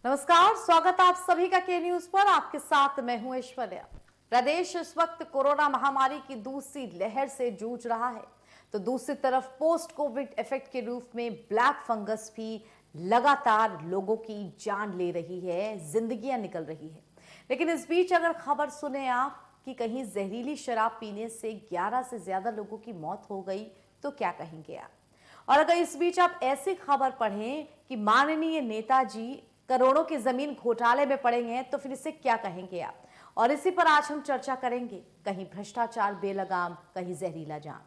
नमस्कार, स्वागत आप सभी का के न्यूज पर। आपके साथ मैं हूं ऐश्वर्या। प्रदेश इस वक्त कोरोना महामारी की दूसरी लहर से जूझ रहा है, तो दूसरी तरफ पोस्ट कोविड इफेक्ट के रूप में ब्लैक फंगस भी लगातार लोगों की जान ले रही है, जिंदगियां निकल रही है। लेकिन इस बीच अगर खबर सुने आप कि कहीं जहरीली शराब पीने से 11 से ज्यादा लोगों की मौत हो गई, तो क्या कहेंगे आप? और अगर इस बीच आप ऐसी खबर पढ़ें कि माननीय नेताजी करोड़ों की जमीन घोटाले में पड़े हैं, तो फिर इसे क्या कहेंगे आप? और इसी पर आज हम चर्चा करेंगे। कहीं भ्रष्टाचार बेलगाम, कहीं जहरीला जाम।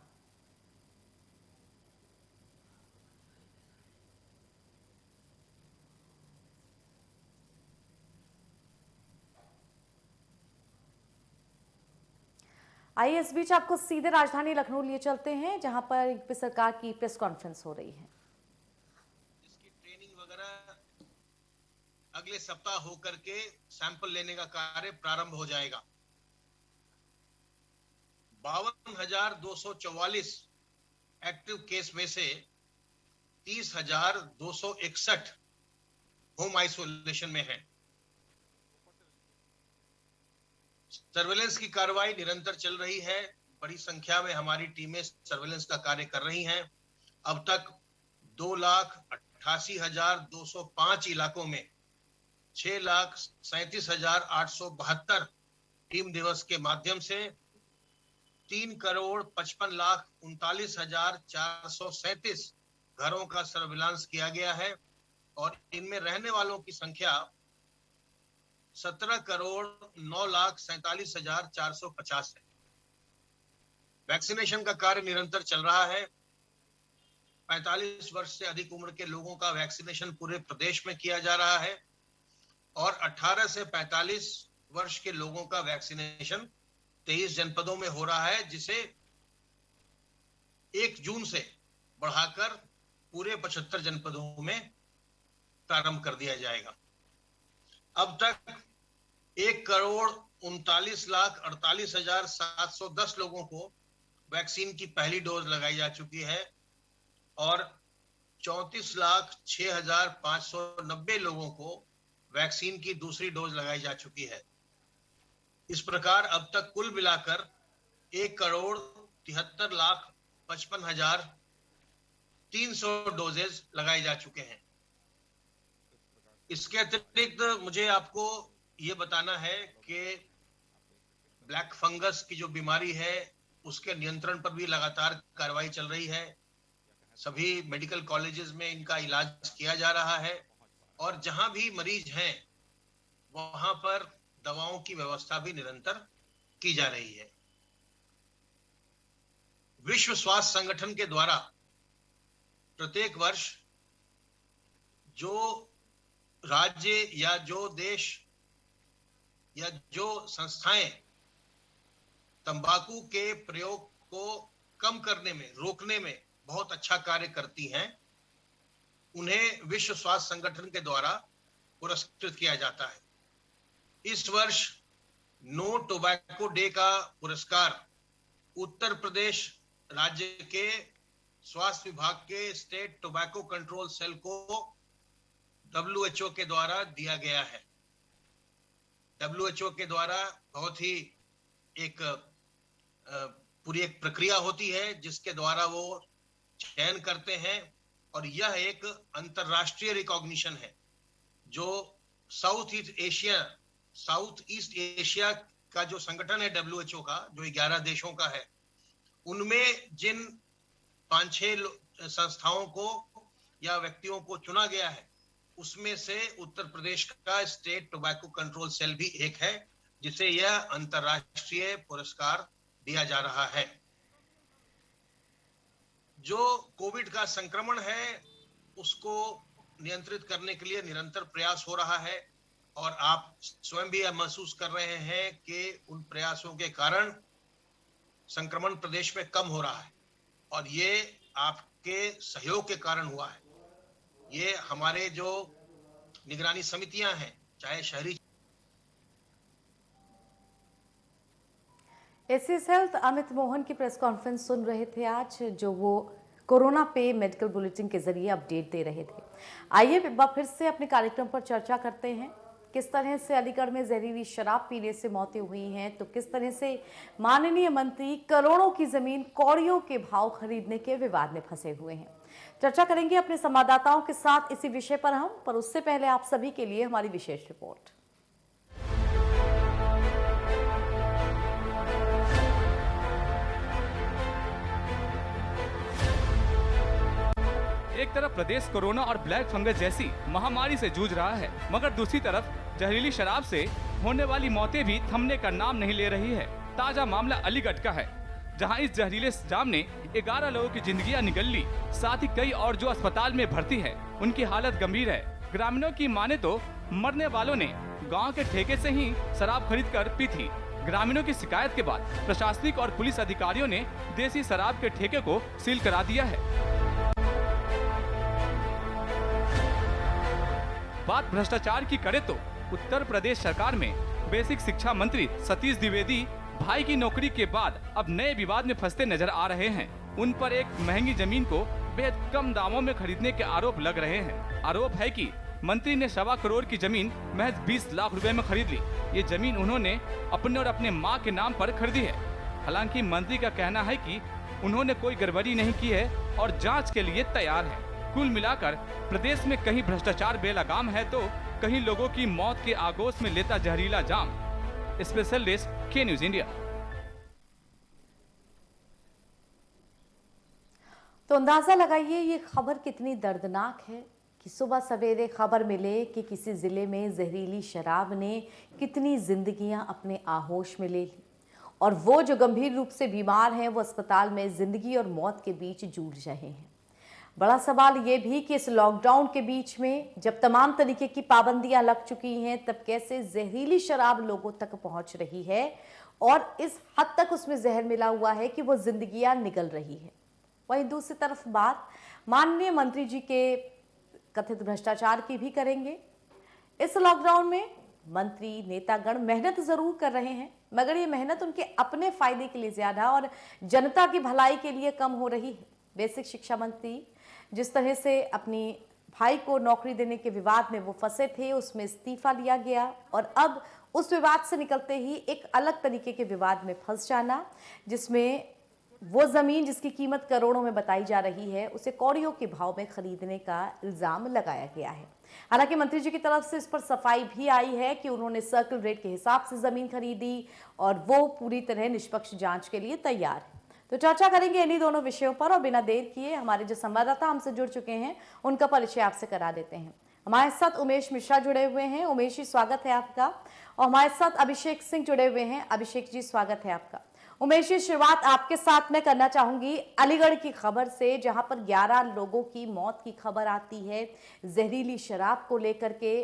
आइए इस बीच आपको सीधे राजधानी लखनऊ लिए चलते हैं, जहां पर यूपी सरकार की प्रेस कॉन्फ्रेंस हो रही है। इसकी ट्रेनिंग वगैरह अगले सप्ताह होकर के सैंपल लेने का कार्य प्रारंभ हो जाएगा। 52,244 एक्टिव केस में से 30,261 होम आइसोलेशन में है। सर्वेलेंस की कार्रवाई निरंतर चल रही है। बड़ी संख्या में हमारी टीमें सर्वेलेंस का कार्य कर रही हैं। अब तक 2,88,205 इलाकों में 6,37,872 टीम दिवस के माध्यम से 3,55,39,437 घरों का सर्विलांस किया गया है और इनमें रहने वालों की संख्या 17,09,47,450 है। वैक्सीनेशन का कार्य निरंतर चल रहा है। 45 वर्ष से अधिक उम्र के लोगों का वैक्सीनेशन पूरे प्रदेश में किया जा रहा है और 18 से 45 वर्ष के लोगों का वैक्सीनेशन 23 जनपदों में हो रहा है, जिसे 1 जून से बढ़ाकर पूरे 75 जनपदों में प्रारंभ कर दिया जाएगा। अब तक 1,39,48,710 लोगों को वैक्सीन की पहली डोज लगाई जा चुकी है और 34,06,590 लोगों को वैक्सीन की दूसरी डोज लगाई जा चुकी है। इस प्रकार अब तक कुल मिलाकर 1,73,55,300 डोजेज लगाए जा चुके हैं। इसके अतिरिक्त मुझे आपको ये बताना है कि ब्लैक फंगस की जो बीमारी है उसके नियंत्रण पर भी लगातार कार्रवाई चल रही है। सभी मेडिकल कॉलेजेस में इनका इलाज किया जा रहा है और जहां भी मरीज हैं वहां पर दवाओं की व्यवस्था भी निरंतर की जा रही है। विश्व स्वास्थ्य संगठन के द्वारा प्रत्येक वर्ष जो राज्य या जो देश या जो संस्थाएं तंबाकू के प्रयोग को कम करने में, रोकने में बहुत अच्छा कार्य करती हैं, उन्हें विश्व स्वास्थ्य संगठन के द्वारा पुरस्कृत किया जाता है। इस वर्ष नो टोबैको डे का पुरस्कार उत्तर प्रदेश राज्य के स्वास्थ्य विभाग के स्टेट टोबैको कंट्रोल सेल को WHO के द्वारा दिया गया है। WHO के द्वारा बहुत ही पूरी एक प्रक्रिया होती है जिसके द्वारा वो चयन करते हैं और यह एक अंतरराष्ट्रीय रिकॉग्निशन है जो साउथ ईस्ट एशिया का जो संगठन है WHO का, जो 11 देशों का है, उनमें जिन 5-6 संस्थाओं को या व्यक्तियों को चुना गया है उसमें से उत्तर प्रदेश का स्टेट टोबैको कंट्रोल सेल भी एक है, जिसे यह अंतरराष्ट्रीय पुरस्कार दिया जा रहा है। जो कोविड का संक्रमण है उसको नियंत्रित करने के लिए निरंतर प्रयास हो रहा है और आप स्वयं भी महसूस कर रहे हैं कि उन प्रयासों के कारण संक्रमण प्रदेश में कम हो रहा है और ये आपके सहयोग के कारण हुआ है। ये हमारे जो निगरानी समितियां हैं, चाहे शहरी एसएस हेल्थ अमित मोहन की प्रेस कॉन्फ्रेंस सुन रहे थे आज, जो वो कोरोना पे मेडिकल बुलेटिन के जरिए अपडेट दे रहे थे। आइए एक बार फिर से अपने कार्यक्रम पर चर्चा करते हैं। किस तरह से अलीगढ़ में जहरीली शराब पीने से मौतें हुई हैं, तो किस तरह से माननीय मंत्री करोड़ों की जमीन कौड़ियों के भाव खरीदने के विवाद में फंसे हुए हैं। चर्चा करेंगे अपने संवाददाताओं के साथ इसी विषय पर हम, पर उससे पहले आप सभी के लिए हमारी विशेष रिपोर्ट। एक तरफ प्रदेश कोरोना और ब्लैक फंगस जैसी महामारी से जूझ रहा है, मगर दूसरी तरफ जहरीली शराब से होने वाली मौतें भी थमने का नाम नहीं ले रही है। ताजा मामला अलीगढ़ का है, जहां इस जहरीले जाम ने 11 लोगों की जिंदगियां निगल ली। साथ ही कई और जो अस्पताल में भर्ती है, उनकी हालत गंभीर है। ग्रामीणों की माने तो मरने वालों ने गाँव के ठेके से ही शराब खरीद कर पी थी। ग्रामीणों की शिकायत के बाद प्रशासनिक और पुलिस अधिकारियों ने देसी शराब के ठेके को सील करा दिया है। बात भ्रष्टाचार की करे तो उत्तर प्रदेश सरकार में बेसिक शिक्षा मंत्री सतीश द्विवेदी भाई की नौकरी के बाद अब नए विवाद में फंसते नजर आ रहे हैं। उन पर एक महंगी जमीन को बेहद कम दामों में खरीदने के आरोप लग रहे हैं। आरोप है कि मंत्री ने 1.25 करोड़ की जमीन महज 20 लाख रुपए में खरीद ली। ये जमीन उन्होंने अपने और अपने मां के नाम पर खरीदी है। हालांकि मंत्री का कहना है कि उन्होंने कोई गड़बड़ी नहीं की है और जाँच के लिए तैयार है। कुल मिलाकर प्रदेश में कहीं भ्रष्टाचार बेलगाम है तो कहीं लोगों की मौत के आगोश में लेता जहरीला जाम। स्पेशल डेस्क के न्यूज इंडिया। तो अंदाजा लगाइए ये खबर कितनी दर्दनाक है कि सुबह सवेरे खबर मिले कि किसी जिले में जहरीली शराब ने कितनी जिंदगियां अपने आहोश में ले ली, और वो जो गंभीर रूप से बीमार हैं वो अस्पताल में जिंदगी और मौत के बीच जूझ रहे हैं। बड़ा सवाल ये भी कि इस लॉकडाउन के बीच में जब तमाम तरीके की पाबंदियां लग चुकी हैं, तब कैसे जहरीली शराब लोगों तक पहुंच रही है और इस हद तक उसमें जहर मिला हुआ है कि वो जिंदगियां निगल रही है। वहीं दूसरी तरफ बात माननीय मंत्री जी के कथित भ्रष्टाचार की भी करेंगे। इस लॉकडाउन में मंत्री नेतागण मेहनत जरूर कर रहे हैं, मगर ये मेहनत उनके अपने फायदे के लिए ज्यादा और जनता की भलाई के लिए कम हो रही है। बेसिक शिक्षा मंत्री जिस तरह से अपनी भाई को नौकरी देने के विवाद में वो फंसे थे, उसमें इस्तीफा लिया गया और अब उस विवाद से निकलते ही एक अलग तरीके के विवाद में फंस जाना, जिसमें वो जमीन जिसकी कीमत करोड़ों में बताई जा रही है उसे कौड़ियों के भाव में खरीदने का इल्जाम लगाया गया है। हालांकि मंत्री जी की तरफ से इस पर सफाई भी आई है कि उन्होंने सर्कल रेट के हिसाब से जमीन खरीदी और वो पूरी तरह निष्पक्ष जांच के लिए तैयार है। तो चर्चा करेंगे इन्हीं दोनों विषयों पर और बिना देर किए हमारे जो संवाददाता हमसे जुड़ चुके हैं उनका परिचय आपसे करा देते हैं। हमारे साथ उमेश मिश्रा जुड़े हुए हैं। उमेश जी स्वागत है आपका। और हमारे साथ अभिषेक सिंह जुड़े हुए हैं। अभिषेक जी स्वागत है आपका। उमेश जी, शुरुआत आपके साथ मैं करना चाहूंगी अलीगढ़ की खबर से, जहां पर 11 लोगों की मौत की खबर आती है जहरीली शराब को लेकर के।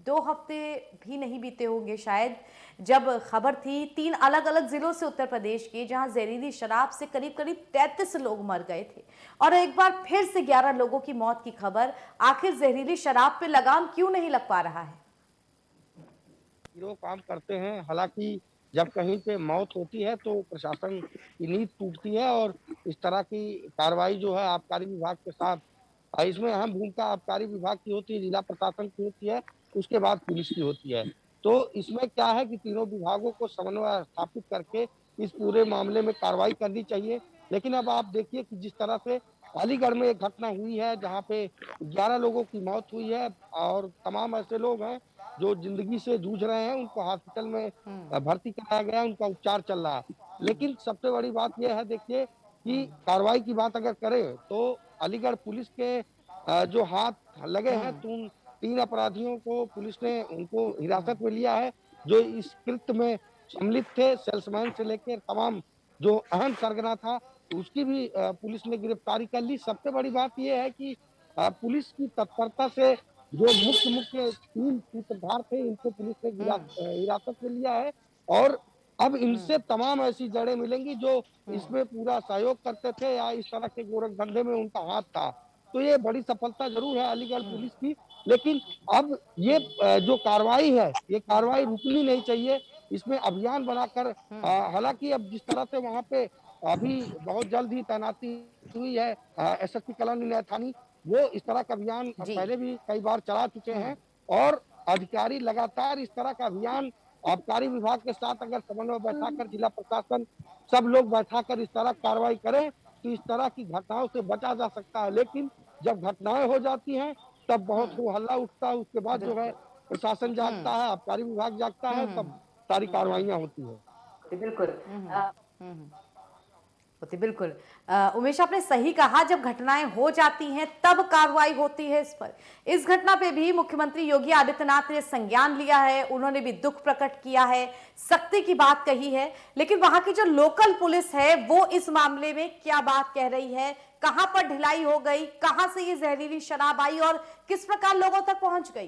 2 हफ्ते भी नहीं बीते होंगे शायद जब खबर थी 3 अलग अलग जिलों से उत्तर प्रदेश के, जहां जहरीली शराब से करीब करीब 33 लोग मर गए थे और एक बार फिर से 11 लोगों की मौत की खबर। आखिर जहरीली शराब पे लगाम क्यों नहीं लग पा रहा है? गिरोह काम करते हैं। हालांकि जब कहीं पे मौत होती है तो प्रशासन की नींद टूटती है और इस तरह की कार्रवाई जो है आबकारी विभाग के साथ, इसमें अहम भूमिका आबकारी विभाग की होती है, जिला प्रशासन की होती है, उसके बाद पुलिस की होती है। तो इसमें क्या है कि तीनों विभागों को समन्वय स्थापित करके इस पूरे मामले में कार्रवाई करनी चाहिए। लेकिन अब आप देखिए कि जिस तरह से अलीगढ़ में एक घटना हुई है जहाँ पे 11 लोगों की मौत हुई है और तमाम ऐसे लोग हैं जो जिंदगी से जूझ रहे हैं, उनको हॉस्पिटल में भर्ती कराया गया, उनका उपचार चल रहा है। लेकिन सबसे बड़ी बात यह है, देखिए कि कार्रवाई की बात अगर करें तो अलीगढ़ पुलिस के जो हाथ लगे हैं, तो उन 3 अपराधियों को पुलिस ने उनको हिरासत में लिया है जो इस कृत्य में सम्मिलित थे। सेल्समैन से लेकर तमाम जो अहम सरगना था उसकी भी पुलिस ने गिरफ्तारी कर ली। सबसे बड़ी बात यह है कि पुलिस की तत्परता से जो मुख्य 3 सूत्रधार थे इनको पुलिस ने हिरासत में लिया है और अब इनसे तमाम ऐसी जड़ें मिलेंगी जो इसमें पूरा सहयोग करते थे या इस तरह के गोरख धंधे में उनका हाथ था। तो ये बड़ी सफलता जरूर है अलीगढ़ पुलिस की, लेकिन अब ये जो कार्रवाई है ये कार्रवाई रुकनी नहीं चाहिए, इसमें अभियान बनाकर हालांकि अब जिस तरह से वहाँ पे अभी बहुत जल्द ही तैनाती हुई है एसएसपी कलानी नैथानी, वो इस तरह का अभियान जी पहले भी कई बार चला चुके हैं और अधिकारी लगातार इस तरह का अभियान आबकारी विभाग के साथ अगर समन्वय बैठाकर जिला प्रशासन सब लोग बैठाकर इस तरह कार्रवाई करें तो इस तरह की घटनाओं से बचा जा सकता है। लेकिन जब घटनाएं हो जाती हैं तब बहुत हो हल्ला उठता है, उसके बाद जो है बिल्कुल। प्रशासन जागता है, आबकारी विभाग जागता है, तब हम्म। सारी कार्रवाइयां होती है। बिल्कुल। हम्म। होती बिल्कुल। उमेश आपने सही कहा, जब घटनाएं हो जाती हैं तब कार्रवाई होती है इस पर। इस घटना पे भी मुख्यमंत्री योगी आदित्यनाथ ने संज्ञान लिया है, उन्होंने भी दुख प्रकट किया है, सख्ती की बात कही है। लेकिन वहां की जो लोकल पुलिस है वो इस मामले में क्या बात कह रही है, कहां पर ढिलाई हो गई, कहां से ये जहरीली शराब आई और किस प्रकार लोगों तक पहुंच गई?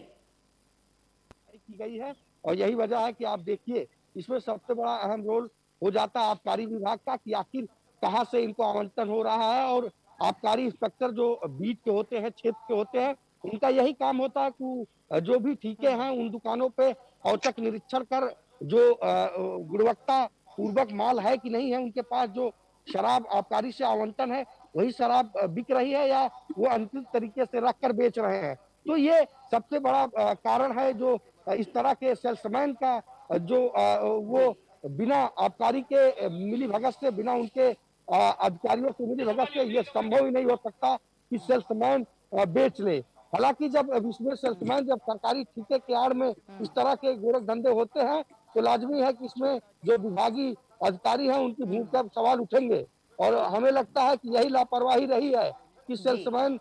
की गई है और यही वजह है कि आप देखिए इसमें सबसे बड़ा अहम रोल हो जाता है आबकारी विभाग का कि आखिर कहाँ से इनको आवंटन हो रहा है। और आबकारी इंस्पेक्टर जो बीट के होते हैं, क्षेत्र के होते हैं, उनका यही काम होता है कि जो भी ठीके हैं उन दुकानों पे औचक निरीक्षण कर जो गुणवत्ता पूर्वक माल है कि नहीं है, उनके पास जो शराब आबकारी से आवंटन है वही शराब बिक रही है या वो अनुचित तरीके से रख कर बेच रहे हैं। तो ये सबसे बड़ा कारण है जो इस तरह के सेल्समैन का जो वो बिना आबकारी के मिली भगत से, बिना उनके अधिकारियों से मिली भगत से ये संभव ही नहीं हो सकता कि सेल्समैन बेच ले। हालांकि जब इसमें सेल्समैन जब सरकारी ठेके के आड़ में इस तरह के गोरख धंधे होते हैं तो लाजमी है कि इसमें जो विभागीय अधिकारी हैं उनकी भूमिका पर सवाल उठेंगे। और हमें लगता है कि यही लापरवाही रही है कि जी सेल्समैन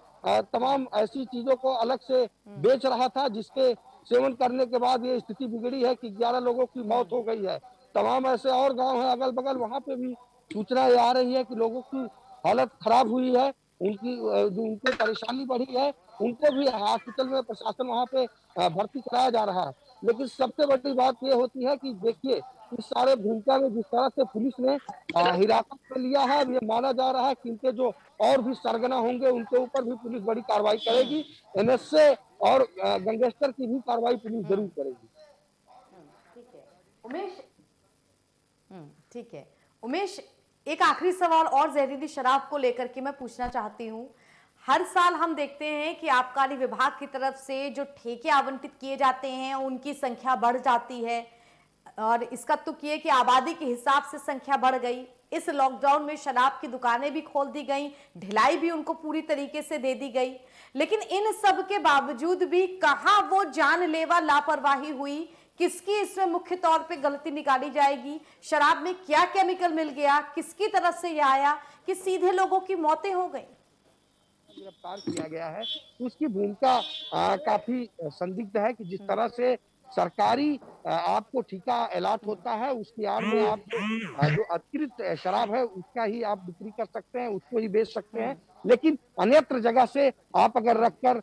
तमाम ऐसी चीजों को अलग से बेच रहा था जिसके सेवन करने के बाद ये स्थिति बिगड़ी है कि 11 लोगों की मौत हो गई है। तमाम ऐसे और गांव हैं अगल बगल, वहां पे भी सूचनाएं आ रही है कि लोगों की हालत खराब हुई है, उनकी जो उनको परेशानी बढ़ी है, उनको भी हॉस्पिटल में प्रशासन वहां पे भर्ती कराया जा रहा है। लेकिन सबसे बड़ी बात ये होती है कि देखिए इस सारे भूमिका में जिस तरह से पुलिस ने हिरासत में लिया है, ये माना जा रहा है कि इनके जो और भी सरगना होंगे उनके ऊपर भी पुलिस बड़ी कार्रवाई करेगी। एनएसए और गैंगस्टर की भी कार्रवाई पुलिस जरूर करेगी। ठीक है उमेश। ठीक है उमेश, एक आखिरी सवाल और जहरीली शराब को लेकर के मैं पूछना चाहती हूँ। हर साल हम देखते हैं कि आबकारी विभाग की तरफ से जो ठेके आवंटित किए जाते हैं उनकी संख्या बढ़ जाती है और इसका तुक ये कि आबादी के हिसाब से संख्या बढ़ गई। इस लॉकडाउन में शराब की दुकानें भी खोल दी गई, ढिलाई भी उनको पूरी तरीके से दे दी गई। लेकिन इन सब के बावजूद भी कहां वो जानलेवा लापरवाही हुई, किसकी इसमें मुख्य तौर पे गलती निकाली जाएगी? शराब में क्या केमिकल मिल गया, किसकी तरफ से यह आया कि सीधे लोगों की मौतें हो गई? गिरफ्तार किया गया है तो उसकी भूमिका काफी संदिग्ध है कि जिस तरह से सरकारी आपको ठेका अलॉट होता है उसकी आड़ में आप जो अतिरिक्त शराब है उसका ही आप बिक्री कर सकते हैं, उसको ही बेच सकते हैं। लेकिन अन्यत्र जगह से आप अगर रखकर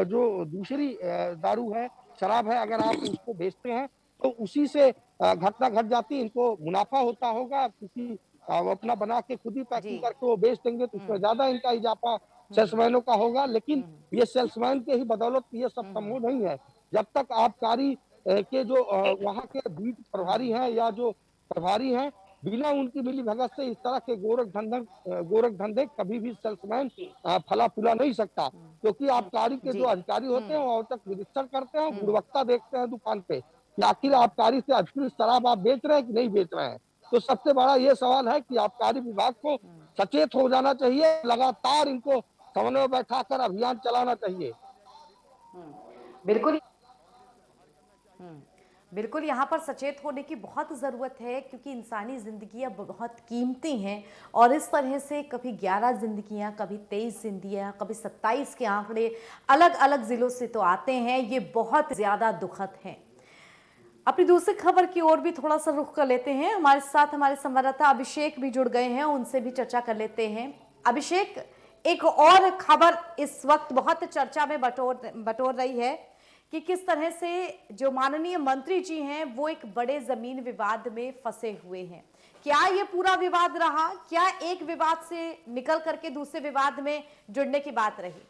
जो दूसरी दारू है, शराब है, अगर आप उसको बेचते हैं तो उसी से घटना घट जाती है। इनको मुनाफा होता होगा क्योंकि वो अपना बना के खुद ही पैकिंग जी करके वो बेच देंगे तो उसमें ज्यादा इनका इजाफा सेल्समैनों का होगा। लेकिन ये सेल्समैन के ही बदौलत ये सब संभव नहीं है। जब तक आबकारी के जो वहाँ के बीट प्रभारी हैं या जो प्रभारी हैं, बिना उनकी मिली भगत से इस तरह के गोरख धंधे कभी भी सेल्समैन फला फूला नहीं सकता। क्योंकि आबकारी के जो अधिकारी होते हैं वो अब तक निरीक्षण करते हैं, गुणवत्ता देखते हैं दुकान पे कि आखिर आबकारी से अतिरिक्त शराब आप बेच रहे हैं कि नहीं बेच रहे हैं। तो सबसे बड़ा ये सवाल है कि आबकारी विभाग को सचेत हो जाना चाहिए, लगातार इनको समन्वय बैठाकर अभियान चलाना चाहिए। बिल्कुल। बिल्कुल, यहाँ पर सचेत होने की बहुत ज़रूरत है क्योंकि इंसानी ज़िंदगियाँ बहुत कीमती हैं और इस तरह से कभी 11 ज़िंदगियाँ, कभी 23 ज़िंदगियाँ, कभी 27 के आंकड़े अलग अलग ज़िलों से तो आते हैं। ये बहुत ज़्यादा दुखद हैं। अपनी दूसरी खबर की ओर भी थोड़ा सा रुख कर लेते हैं। हमारे साथ हमारे संवाददाता अभिषेक भी जुड़ गए हैं, उनसे भी चर्चा कर लेते हैं। अभिषेक, एक और खबर इस वक्त बहुत चर्चा में बटोर रही है कि किस तरह से जो माननीय मंत्री जी हैं वो एक बड़े जमीन विवाद में फंसे हुए हैं। क्या ये पूरा विवाद रहा? क्या एक विवाद से निकल करके दूसरे विवाद में जुड़ने की बात रही?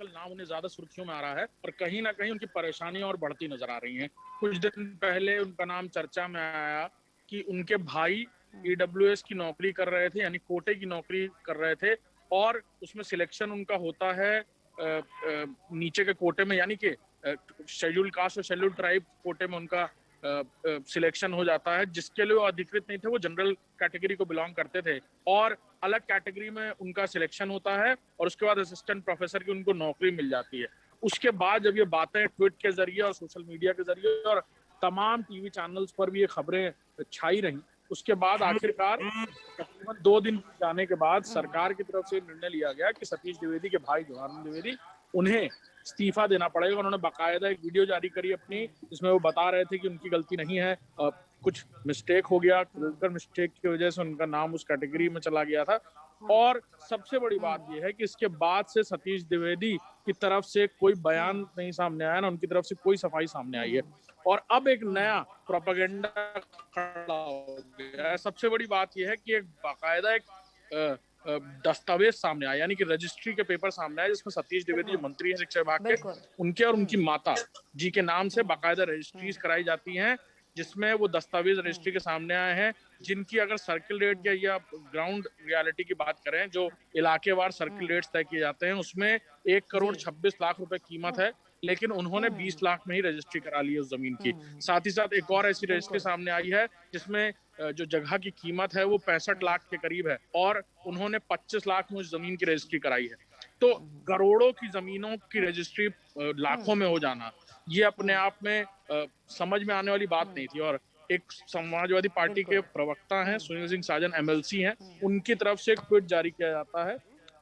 नाम उन्हें ज्यादा सुर्खियों में आ रहा है और कहीं ना कहीं उनकी परेशानियां और बढ़ती नजर आ रही हैं। कुछ दिन पहले उनका नाम चर्चा में आया कि उनके भाई ईडब्ल्यूएस की नौकरी कर रहे थे, यानी कोटे की नौकरी कर रहे थे, और उसमें सिलेक्शन उनका होता है नीचे के कोटे में, यानी कि शेड्यूल कास्ट और शेड्यूल ट्राइब कोटे में उनका सिलेक्शन हो जाता है, जिसके लिए वो अधिकृत नहीं थे, वो जनरल कैटेगरी को बिलोंग करते थे, और अलग कैटेगरी में उनका सिलेक्शन होता है, और उसके बाद असिस्टेंट प्रोफेसर की उनको नौकरी मिल जाती है। उसके बाद जब ये बातें ट्वीट के जरिए और सोशल मीडिया के जरिए और तमाम टीवी चैनल्स पर भी ये खबरें छाई रही, उसके बाद आखिरकार तकरीबन 2 दिन जाने के बाद सरकार की तरफ से निर्णय लिया गया कि सतीश द्विवेदी के भाई जवाहर द्विवेदी उन्हें इस्तीफा देना पड़ेगा। उन्होंने बाकायदा एक वीडियो जारी करी अपनी, जिसमें वो बता रहे थे कि उनकी गलती नहीं है, कुछ मिस्टेक हो गया, क्लिनिकल मिस्टेक की वजह से उनका नाम उस कैटेगरी में चला गया था। और सबसे बड़ी बात यह है कि इसके बाद से सतीश द्विवेदी की तरफ से कोई बयान नहीं सामने आया, ना उनकी तरफ से कोई सफाई सामने आई है, और अब एक नया प्रोपेगेंडा खड़ा हो गया है। सबसे बड़ी बात यह है कि एक बाकायदा एक दस्तावेज सामने आया, यानी कि रजिस्ट्री के पेपर सामने आए, जिसमें सतीश द्विवेदी जो मंत्री हैं शिक्षा विभाग के, उनके और उनकी माता जी के नाम से बाकायदा रजिस्ट्रीज कराई जाती हैं, जिसमें वो दस्तावेज रजिस्ट्री के सामने आए हैं, जिनकी अगर सर्किल रेट या ग्राउंड रियलिटी की बात करें, जो इलाकेवार सर्किल रेट्स तय किए जाते हैं, उसमें 1,26,00,000 रुपए कीमत है, लेकिन उन्होंने 20 लाख में ही रजिस्ट्री करा ली है उस जमीन की। साथ ही साथ एक और ऐसी रजिस्ट्री सामने आई है जिसमें जो जगह की कीमत है वो 65 लाख के करीब है, और उन्होंने 25 लाख में उस जमीन की रजिस्ट्री कराई है। तो करोड़ों की जमीनों की रजिस्ट्री लाखों में हो जाना, ये अपने आप में समझ में आने वाली बात नहीं थी। और एक समाजवादी पार्टी के प्रवक्ता हैं सुनील सिंह साजन, एमएलसी हैं, उनकी तरफ से एक ट्वीट जारी किया जाता है।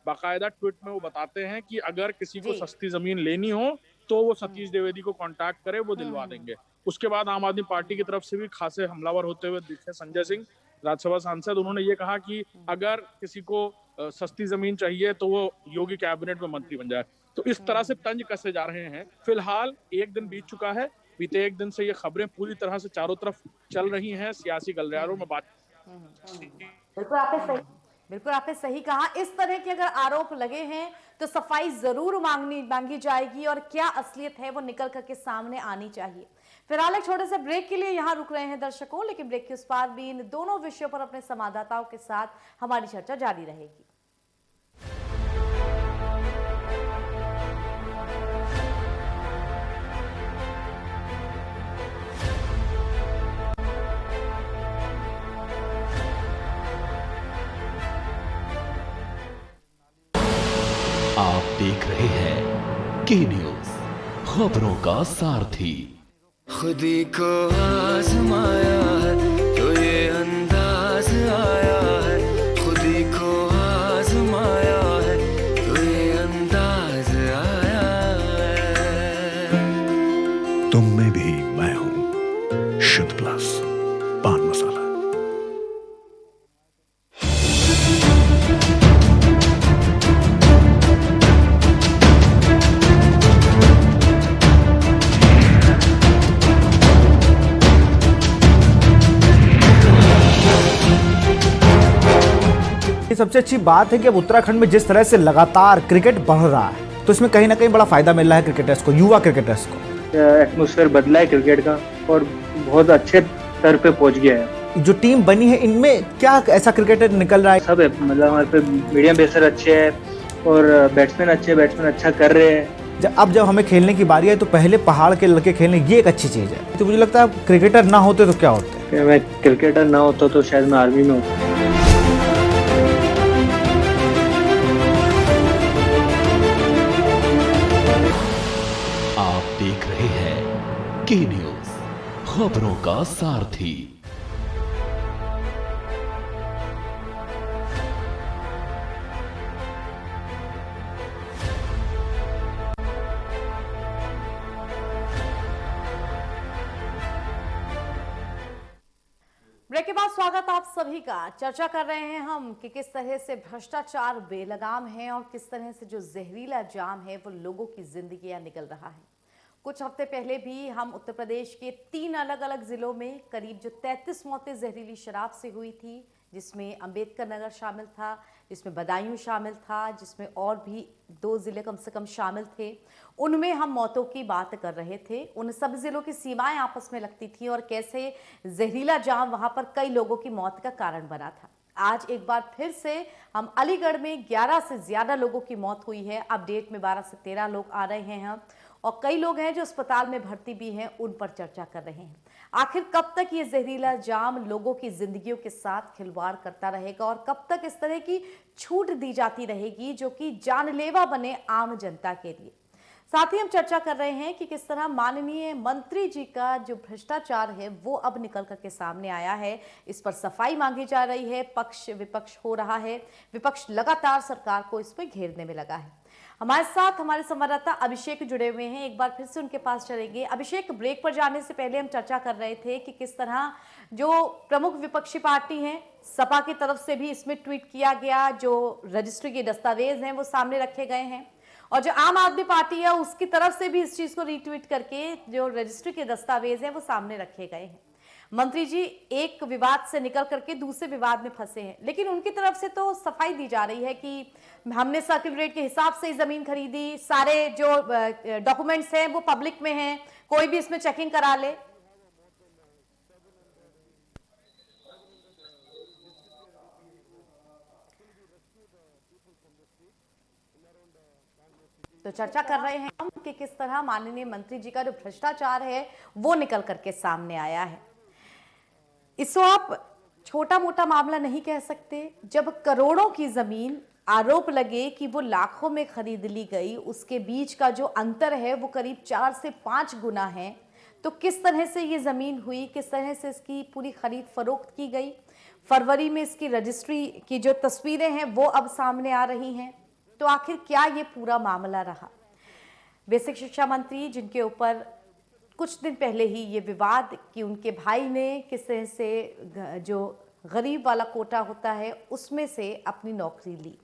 बाकायदा ट्वीट में वो बताते हैं कि अगर किसी को सस्ती जमीन लेनी हो तो वो सतीश द्विवेदी को कांटेक्ट करे, वो दिलवा देंगे। उसके बाद आम आदमी पार्टी की तरफ से भी खासे हमलावर होते हुए दिखे संजय सिंह, राज्यसभा सांसद। उन्होंने ये कहा कि अगर किसी को सस्ती जमीन चाहिए तो वो योगी कैबिनेट में मंत्री बन जाए। तो इस तरह से तंज कसे जा रहे हैं। फिलहाल एक दिन बीत चुका है, बीते एक दिन से ये खबरें पूरी तरह से चारों तरफ चल रही हैं, सियासी गलियारों में बात। बिल्कुल आपने सही कहा। इस तरह के अगर आरोप लगे हैं तो सफाई जरूर मांगी जाएगी, और क्या असलियत है वो निकल करके सामने आनी चाहिए। फिलहाल एक छोटे से ब्रेक के लिए यहाँ रुक रहे हैं दर्शकों, लेकिन ब्रेक के उस पार भी इन दोनों विषयों पर अपने संवाददाताओं के साथ हमारी चर्चा जारी रहेगी। आप देख रहे हैं के न्यूज, खबरों का सारथी। खुदी को आजमाया है तो ये अंदाज आया है, खुदी को आजमाया है तो ये अंदाज आया है। तुम में भी मैं हूं, शुद्ध प्लस पान मसाला। सबसे अच्छी बात है कि अब उत्तराखंड में जिस तरह से लगातार क्रिकेट बढ़ रहा है, तो इसमें कहीं ना कहीं बड़ा फायदा मिल रहा है क्रिकेटर्स को, युवा क्रिकेटर्स को। एटमॉस्फेयर बदला है क्रिकेट का और बहुत अच्छे स्तर पे पहुंच गया है। जो टीम बनी है इनमें क्या ऐसा क्रिकेटर निकल रहा है? सब है, मतलब हमारे पे मीडियम पेसर अच्छे हैं और बैट्समैन अच्छा कर रहे हैं। जब हमें खेलने की बारी है तो पहले पहाड़ के लड़के खेलने, ये एक अच्छी चीज है। तो मुझे लगता है क्रिकेटर ना होते तो क्या होते? मैं क्रिकेटर ना होता तो शायद मैं आर्मी में होता। देख रहे हैं के न्यूज, खबरों का सारथी। ब्रेक के बाद स्वागत आप सभी का। चर्चा कर रहे हैं हम कि किस तरह से भ्रष्टाचार बेलगाम है और किस तरह से जो जहरीला जाम है वो लोगों की जिंदगियां निकल रहा है। कुछ हफ्ते पहले भी हम उत्तर प्रदेश के 3 अलग अलग जिलों में करीब जो 33 मौतें जहरीली शराब से हुई थी, जिसमें अंबेडकर नगर शामिल था, जिसमें बदायूं शामिल था, जिसमें और भी 2 जिले कम से कम शामिल थे। उनमें हम मौतों की बात कर रहे थे। उन सब जिलों की सीमाएं आपस में लगती थी और कैसे जहरीला जाम वहां पर कई लोगों की मौत का कारण बना था। आज एक बार फिर से हम अलीगढ़ में 11 से ज्यादा लोगों की मौत हुई है। अपडेट में 12 से 13 लोग आ रहे हैं और कई लोग हैं जो अस्पताल में भर्ती भी हैं, उन पर चर्चा कर रहे हैं। आखिर कब तक ये जहरीला जाम लोगों की जिंदगियों के साथ खिलवाड़ करता रहेगा और कब तक इस तरह की छूट दी जाती रहेगी जो कि जानलेवा बने आम जनता के लिए। साथ ही हम चर्चा कर रहे हैं कि किस तरह माननीय मंत्री जी का जो भ्रष्टाचार है वो अब निकल करके सामने आया है। इस पर सफाई मांगी जा रही है, पक्ष विपक्ष हो रहा है, विपक्ष लगातार सरकार को इस पर घेरने में लगा है। हमारे साथ हमारे संवाददाता अभिषेक जुड़े हुए हैं, एक बार फिर से उनके पास चलेंगे। अभिषेक, ब्रेक पर जाने से पहले हम चर्चा कर रहे थे कि किस तरह जो प्रमुख विपक्षी पार्टी हैं, सपा की तरफ से भी इसमें ट्वीट किया गया, जो रजिस्ट्री के दस्तावेज हैं वो सामने रखे गए हैं और जो आम आदमी पार्टी है उसकी तरफ से भी इस चीज को रीट्वीट करके जो रजिस्ट्री के दस्तावेज हैं वो सामने रखे गए हैं। मंत्री जी एक विवाद से निकल करके दूसरे विवाद में फंसे हैं, लेकिन उनकी तरफ से तो सफाई दी जा रही है कि हमने सर्किल रेट के हिसाब से जमीन खरीदी, सारे जो डॉक्यूमेंट्स हैं वो पब्लिक में हैं, कोई भी इसमें चेकिंग करा ले। तो चर्चा कर रहे हैं हम कि किस तरह माननीय मंत्री जी का जो भ्रष्टाचार है वो निकल करके सामने आया है। इसको आप छोटा मोटा मामला नहीं कह सकते। जब करोड़ों की जमीन आरोप लगे कि वो लाखों में खरीद ली गई, उसके बीच का जो अंतर है वो करीब 4 से 5 गुना है, तो किस तरह से ये जमीन हुई, किस तरह से इसकी पूरी खरीद फरोख्त की गई। फरवरी में इसकी रजिस्ट्री की जो तस्वीरें हैं वो अब सामने आ रही हैं। तो आखिर क्या ये पूरा मामला रहा। बेसिक शिक्षा मंत्री जिनके ऊपर कुछ दिन पहले ही ये विवाद कि उनके भाई ने किस तरह से जो गरीब वाला कोटा होता है उसमें से अपनी नौकरी ली,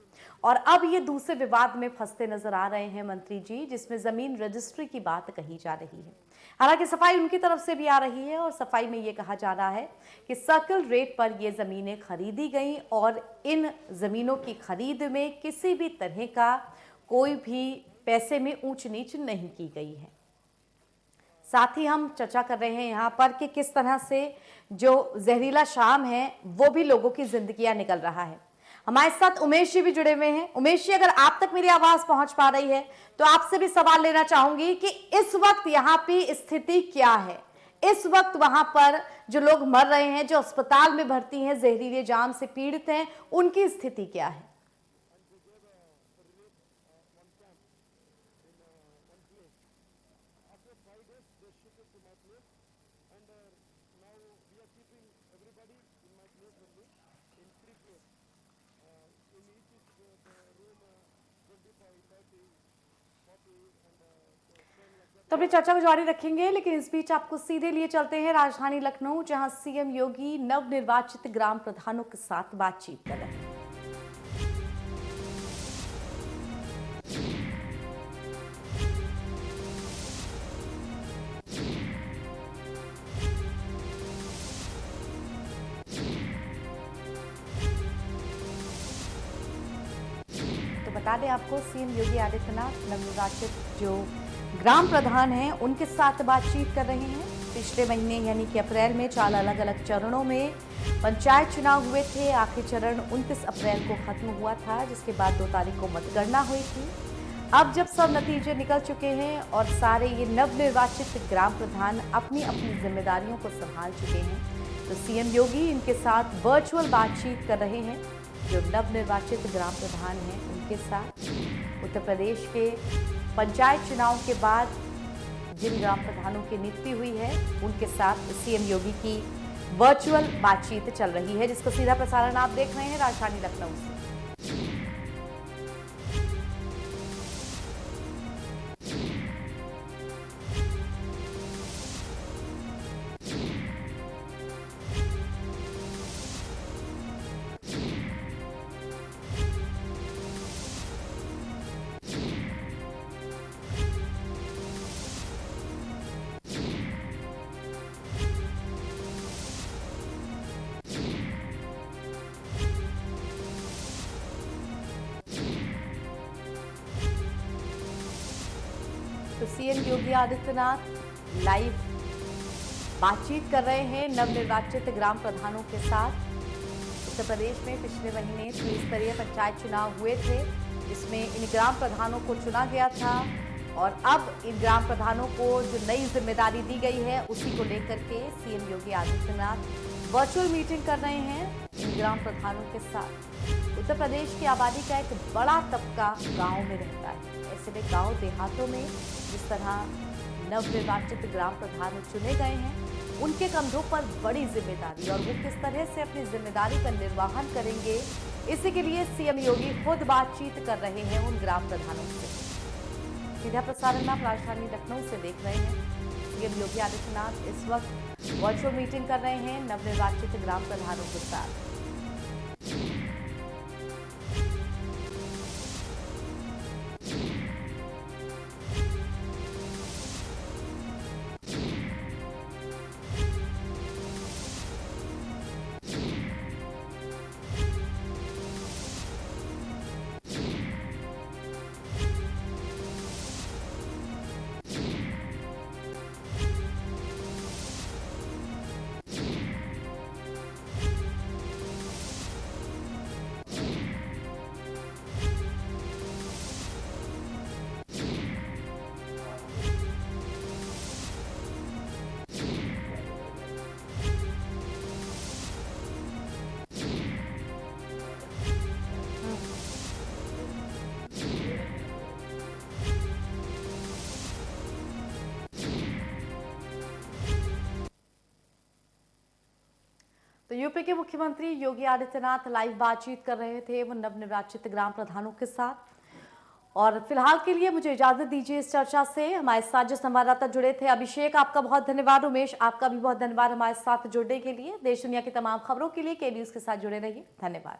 और अब ये दूसरे विवाद में फंसते नजर आ रहे हैं मंत्री जी, जिसमें जमीन रजिस्ट्री की बात कही जा रही है। हालांकि सफाई उनकी तरफ से भी आ रही है और सफाई में ये कहा जा रहा है कि सर्किल रेट पर ये जमीनें खरीदी गई और इन जमीनों की खरीद में किसी भी तरह का कोई भी पैसे में ऊंच नीच नहीं की गई है। साथ ही हम चर्चा कर रहे हैं यहाँ पर कि किस तरह से जो जहरीला शाम है वो भी लोगों की जिंदगियां निकल रहा है। हमारे साथ उमेश जी भी जुड़े हुए हैं। उमेश जी, अगर आप तक मेरी आवाज पहुंच पा रही है तो आपसे भी सवाल लेना चाहूंगी कि इस वक्त यहाँ पे स्थिति क्या है। इस वक्त वहां पर जो लोग मर रहे हैं, जो अस्पताल में भर्ती हैं, जहरीले जाम से पीड़ित हैं, उनकी स्थिति क्या है? तो अपनी चर्चा को जारी रखेंगे, लेकिन इस बीच आपको सीधे लिए चलते हैं राजधानी लखनऊ, जहां सीएम योगी नवनिर्वाचित ग्राम प्रधानों के साथ बातचीत कर रहे हैं। तो बता दें आपको, सीएम योगी आदित्यनाथ नवनिर्वाचित जो ग्राम प्रधान हैं उनके साथ बातचीत कर रहे हैं। पिछले महीने यानी कि अप्रैल में 4 अलग अलग चरणों में पंचायत चुनाव हुए थे। आखिरी चरण 29 अप्रैल को खत्म हुआ था, जिसके बाद 2 तारीख को मतगणना हुई थी। अब जब सब नतीजे निकल चुके हैं और सारे ये नवनिर्वाचित ग्राम प्रधान अपनी अपनी जिम्मेदारियों को संभाल चुके हैं, तो सीएम योगी इनके साथ वर्चुअल बातचीत कर रहे हैं। जो नवनिर्वाचित ग्राम प्रधान हैं उनके साथ उत्तर प्रदेश के पंचायत चुनाव के बाद जिन ग्राम प्रधानों की नियुक्ति हुई है उनके साथ सीएम योगी की वर्चुअल बातचीत चल रही है, जिसका सीधा प्रसारण आप देख रहे हैं राजधानी लखनऊ से। तो सीएम योगी आदित्यनाथ लाइव बातचीत कर रहे हैं नवनिर्वाचित ग्राम प्रधानों के साथ। उत्तर प्रदेश में पिछले महीने त्रिस्तरीय पंचायत चुनाव हुए थे, जिसमें इन ग्राम प्रधानों को चुना गया था और अब इन ग्राम प्रधानों को जो नई जिम्मेदारी दी गई है उसी को लेकर के CM Yogi Adityanath virtual meeting कर रहे हैं इन ग्राम प्रधानों के साथ। उत्तर प्रदेश की आबादी का एक बड़ा तबका गांव में रहता है। ऐसे में गांव देहातों में जिस तरह नवनिर्वाचित ग्राम प्रधान चुने गए हैं, उनके कंधों पर बड़ी जिम्मेदारी और वो किस तरह से अपनी जिम्मेदारी का निर्वहन करेंगे, इसी के लिए सीएम योगी खुद बातचीत कर रहे हैं उन ग्राम प्रधानों से। सीधा प्रसारण आप राजधानी लखनऊ से देख रहे हैं। सीएम योगी आदित्यनाथ इस वक्त वर्चुअल मीटिंग कर रहे हैं नवनिर्वाचित ग्राम प्रधानों के साथ। तो यूपी के मुख्यमंत्री योगी आदित्यनाथ लाइव बातचीत कर रहे थे वो नवनिर्वाचित ग्राम प्रधानों के साथ। और फिलहाल के लिए मुझे इजाजत दीजिए इस चर्चा से। हमारे साथ जो संवाददाता जुड़े थे, अभिषेक आपका बहुत धन्यवाद, उमेश आपका भी बहुत धन्यवाद हमारे साथ जुड़ने के लिए। देश दुनिया की तमाम खबरों के लिए के न्यूज के साथ जुड़े रहिए। धन्यवाद।